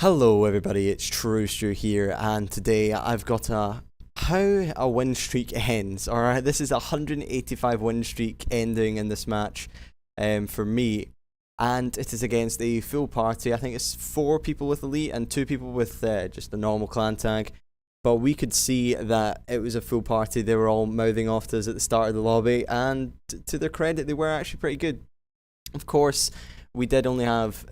Hello everybody, it's True here, and today I've got how a win streak ends. Alright, this is a 185 win streak ending in this match for me, and it is against a full party. I think it's 4 people with elite and 2 people with just a normal clan tag. But we could see that it was a full party. They were all mouthing off to us at the start of the lobby, and to their credit, they were actually pretty good. Of course, we did only have...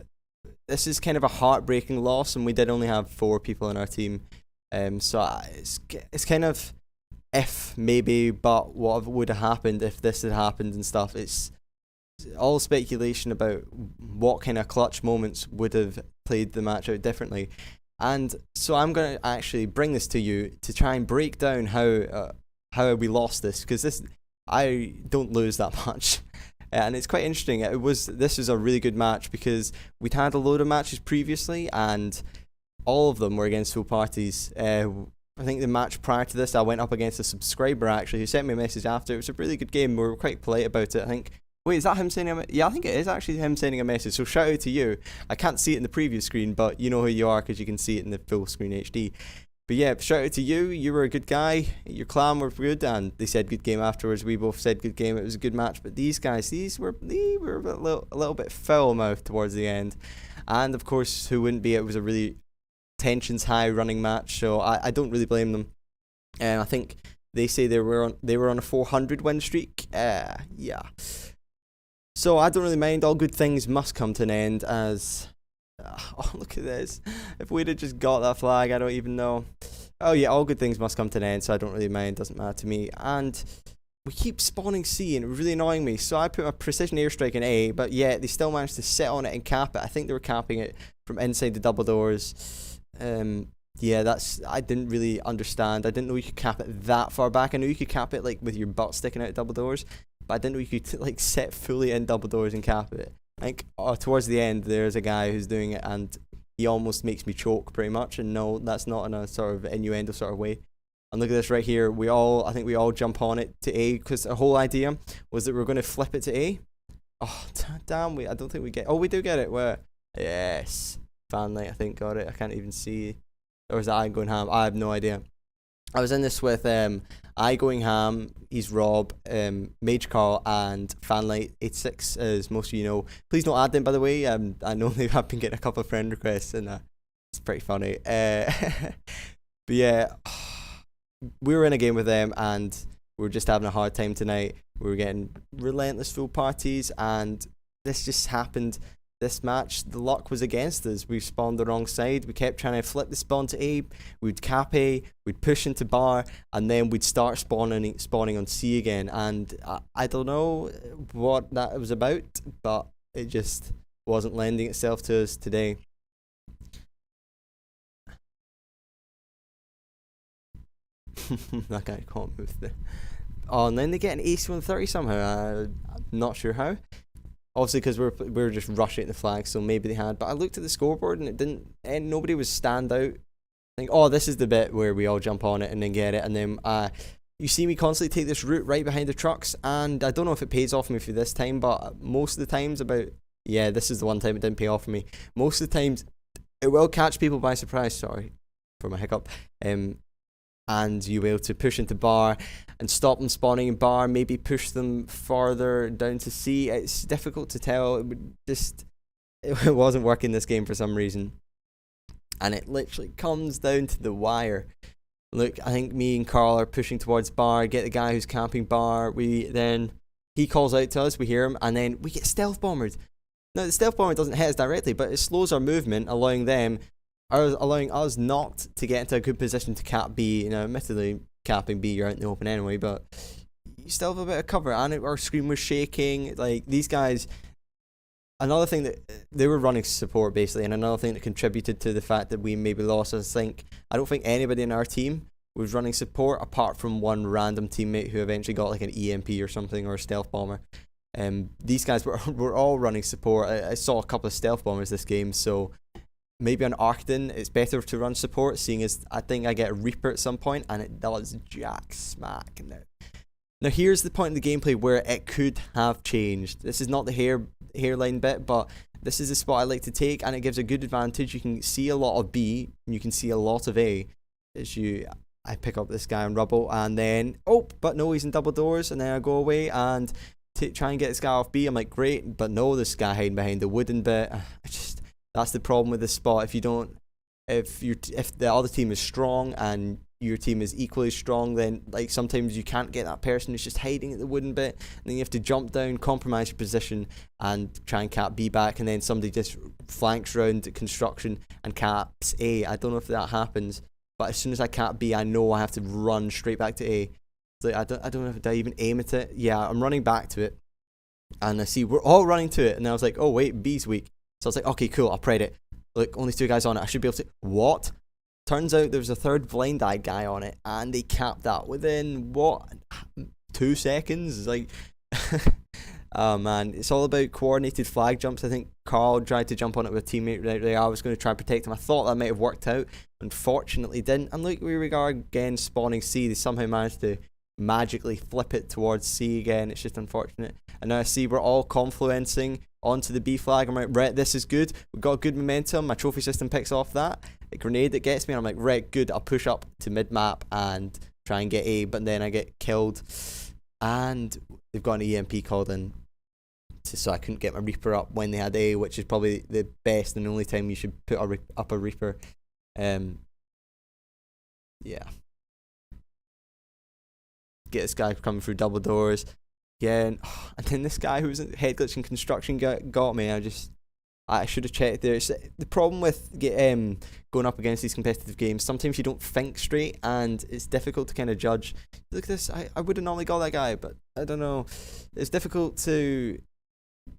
This is kind of a heartbreaking loss, and we did only have 4 people in our team. So it's kind of if, maybe, but what would have happened if this had happened and stuff. It's all speculation about what kind of clutch moments would have played the match out differently. And so I'm going to actually bring this to you to try and break down how we lost this, because I don't lose that much. And it's quite interesting. This was a really good match because we'd had a load of matches previously, and all of them were against full parties. I think the match prior to this, I went up against a subscriber actually who sent me a message after. It was a really good game. We were quite polite about it. I think. Wait, is that him sending a? Yeah, I think it is actually him sending a message. So shout out to you. I can't see it in the preview screen, but you know who you are because you can see it in the full screen HD. But yeah, shout out to you. You were a good guy. Your clan were good, and they said good game afterwards. We both said good game. It was a good match. But these guys, they were a little bit foul mouthed towards the end. And of course, who wouldn't be? It was a really tensions high running match. So I don't really blame them. And I think they say they were on a 400 win streak. Yeah. So I don't really mind. All good things must come to an end. As oh, look at this. If we'd have just got that flag, I don't even know. Oh yeah, all good things must come to an end, so I don't really mind. Doesn't matter to me. And we keep spawning C, and it was really annoying me. So I put a precision airstrike in A, but yeah, they still managed to sit on it and cap it. I think they were capping it from inside the double doors. Yeah, I didn't really understand. I didn't know you could cap it that far back. I knew you could cap it like with your butt sticking out double doors, but I didn't know you could like sit fully in double doors and cap it. I think towards the end there's a guy who's doing it, and he almost makes me choke pretty much. And no, that's not in a sort of innuendo sort of way. And look at this right here. I think we all jump on it to A, because the whole idea was that we're going to flip it to A. Oh damn! I don't think we get. Oh, we do get it. Where? Yes, Fanlight I think got it. I can't even see. Or is that I going ham? I have no idea. I was in this with I going ham, he's Rob, Mage Carl, and Fanlight86, as most of you know. Please don't add them, by the way. I know they have been getting a couple of friend requests, and it's pretty funny. But yeah, we were in a game with them, and we were just having a hard time tonight. We were getting relentless full parties, and this just happened. This match, the luck was against us. We spawned the wrong side. We kept trying to flip the spawn to A. We'd cap A. We'd push into bar, and then we'd start spawning on C again. And I don't know what that was about, but it just wasn't lending itself to us today. That guy can't move there. Oh, and then they get an AC-130 somehow. I'm not sure how. Obviously, because we were just rushing at the flag, so maybe they had. But I looked at the scoreboard, and it didn't. And nobody was stand out. Think, oh, this is the bit where we all jump on it and then get it, and then you see me constantly take this route right behind the trucks, and I don't know if it pays off me for this time, but most of the times this is the one time it didn't pay off for me. Most of the times, it will catch people by surprise. Sorry for my hiccup. And you'll be able to push into bar and stop them spawning in bar, maybe push them farther down to C. It's difficult to tell. It wasn't working this game for some reason. And it literally comes down to the wire. Look, I think me and Carl are pushing towards bar, get the guy who's camping bar. He calls out to us, we hear him, and then we get stealth bombered. Now, the stealth bomber doesn't hit us directly, but it slows our movement, allowing us not to get into a good position to cap B. You know, admittedly, capping B, you're out in the open anyway, but you still have a bit of cover. And our screen was shaking. Like, these guys, another thing that they were running support basically, and another thing that contributed to the fact that we maybe lost, I don't think anybody in our team was running support apart from one random teammate who eventually got like an EMP or something, or a stealth bomber. These guys were all running support. I saw a couple of stealth bombers this game, so maybe on Arcton it's better to run support, seeing as I think I get a Reaper at some point, and it does jack smack. Now here's the point in the gameplay where it could have changed. This is not the hairline bit, but this is the spot I like to take, and it gives a good advantage. You can see a lot of B, and you can see a lot of A. I pick up this guy on rubble, and then, oh, but no, he's in double doors, and then I go away and try and get this guy off B. I'm like, great, but no, this guy hiding behind the wooden bit. That's the problem with this spot. If the other team is strong and your team is equally strong, then like sometimes you can't get that person who's just hiding at the wooden bit, and then you have to jump down, compromise your position, and try and cap B back, and then somebody just flanks around construction and caps A. I don't know if that happens, but as soon as I cap B, I know I have to run straight back to A. Like, I don't know if I even aim at it. Yeah, I'm running back to it, and I see we're all running to it, and I was like, oh wait, B's weak. So I was like, okay, cool, I'll pred it. Look, only 2 guys on it. I should be able to. What? Turns out there was a third blind-eyed guy on it, and they capped that within, what, 2 seconds? Like, oh man, it's all about coordinated flag jumps. I think Carl tried to jump on it with a teammate right there. I was going to try and protect him. I thought that might have worked out. Unfortunately, didn't. And look, we regard again spawning C. They somehow managed to magically flip it towards C again. It's just unfortunate. And now I see we're all confluencing onto the B flag. I'm like, right, this is good. We've got good momentum. My trophy system picks off that. A grenade that gets me, and I'm like, right, good. I'll push up to mid-map and try and get A, but then I get killed. And they've got an EMP called in, so I couldn't get my Reaper up when they had A, which is probably the best and only time you should put up a Reaper. Yeah. Get this guy coming through double doors again, and then this guy who was head glitching construction got me. I should have checked there. It's the problem with going up against these competitive games. Sometimes you don't think straight, and it's difficult to kind of judge. Look at this. I would have normally got that guy, but I don't know. It's difficult to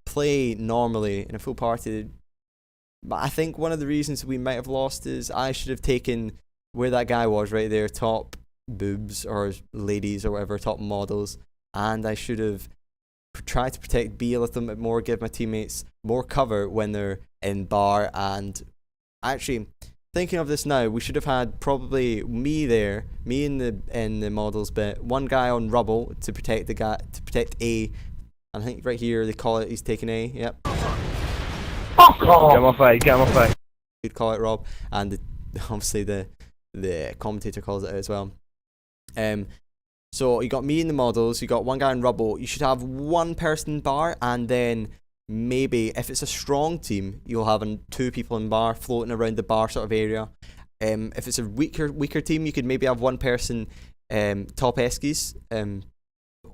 play normally in a full party. But I think one of the reasons we might have lost is I should have taken where that guy was right there, top boobs or ladies or whatever, top models, and I should have tried to protect B a little bit more, give my teammates more cover when they're in bar. And actually, thinking of this now, we should have had probably me in the models bit, one guy on rubble to protect A, and I think right here they call it he's taking A. Yep. Get him off A. You'd call it, Rob, and obviously the commentator calls it out as well. So you got me in the models, you got one guy in rubble. You should have one person in bar, and then maybe if it's a strong team, you'll have 2 people in bar floating around the bar sort of area. If it's a weaker team, you could maybe have one person top eskies,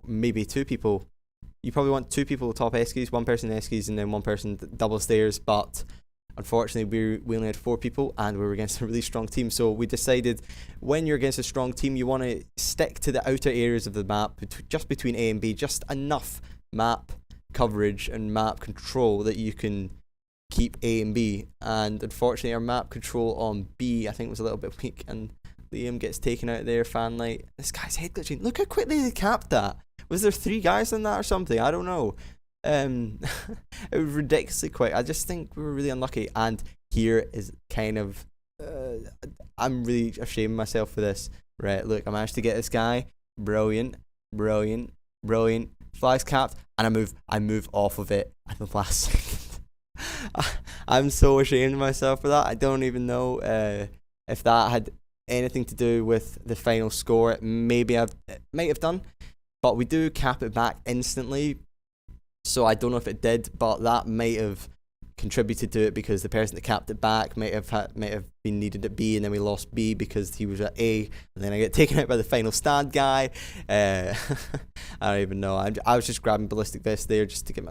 maybe 2 people. You probably want 2 people top eskies, one person eskies, and then one person double stairs. But unfortunately, we only had 4 people, and we were against a really strong team. So we decided when you're against a strong team, you want to stick to the outer areas of the map, just between A and B, just enough map coverage and map control that you can keep A and B. And unfortunately, our map control on B, I think, was a little bit weak, and Liam gets taken out there. Fanlight. This guy's head glitching. Look how quickly they capped that. Was there 3 guys in that or something? I don't know. It was ridiculously quick. I just think we were really unlucky, and here is kind of I'm really ashamed of myself for this. Right, look, I managed to get this guy. Brilliant. Flags capped, and I move off of it at the last second. I'm so ashamed of myself for that. I don't even know if that had anything to do with the final score. It might have done, but we do cap it back instantly. So I don't know if it did, but that might have contributed to it, because the person that capped it back might have been needed at B, and then we lost B because he was at A, and then I get taken out by the final stand guy. I don't even know. I was just grabbing ballistic vest there just to give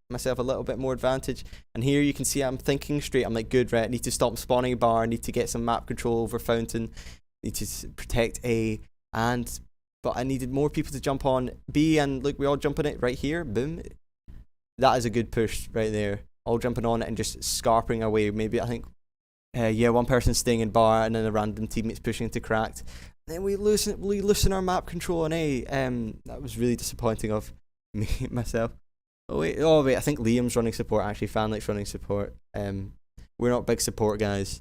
myself a little bit more advantage. And here you can see I'm thinking straight. I'm like, good, right, I need to stop spawning a bar, I need to get some map control over fountain, I need to protect A, but I needed more people to jump on B, and look, we all jump on it right here. Boom. That is a good push right there. All jumping on it and just scarping away. Maybe, I think, one person staying in bar, and then a random teammate's pushing into cracked. And then we loosen our map control on A. That was really disappointing of me myself. Oh wait, I think Liam's running support. Actually, Fanlight's running support. We're not big support guys.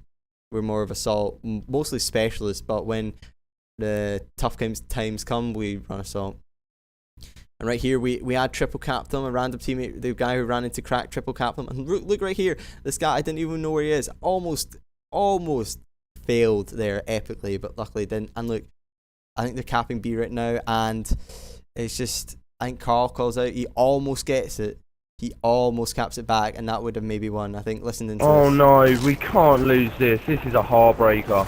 We're more of assault, mostly specialists. But when the tough times come, we run assault. And right here, we had triple capped them. A random teammate, the guy who ran into crack, triple capped them. And look right here, this guy, I didn't even know where he is. Almost failed there epically, but luckily didn't. And look, I think they're capping B right now, and it's just, I think Carl calls out. He almost gets it. He almost caps it back, and that would have maybe won. I think listening to Oh this. no, we can't lose this. This is a heartbreaker.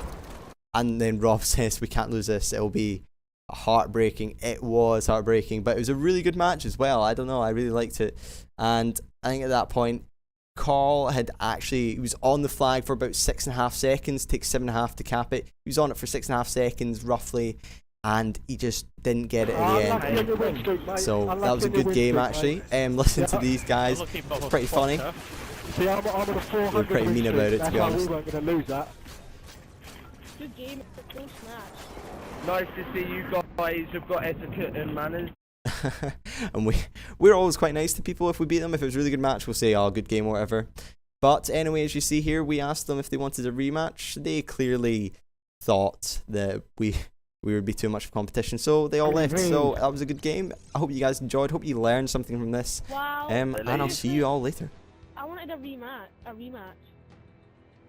And then Rob says, we can't lose this. It'll be heartbreaking. It was heartbreaking, but it was a really good match as well. I don't know, I really liked it. And I think at that point, Carl had he was on the flag for about 6.5 seconds, takes 7.5 to cap it. He was on it for 6.5 seconds roughly, and he just didn't get it in the end. So that was a good game actually. Listen to these guys, it's pretty funny. They're pretty mean about it, to be honest. Good game, close match. Nice to see you guys have got etiquette and manners. And we're always quite nice to people if we beat them. If it was a really good match, we'll say, oh, good game or whatever. But anyway, as you see here, we asked them if they wanted a rematch. They clearly thought that we would be too much of competition, so they all left. So that was a good game. I hope you guys enjoyed. Hope you learned something from this. Wow. And I'll see you all later. I wanted a rematch.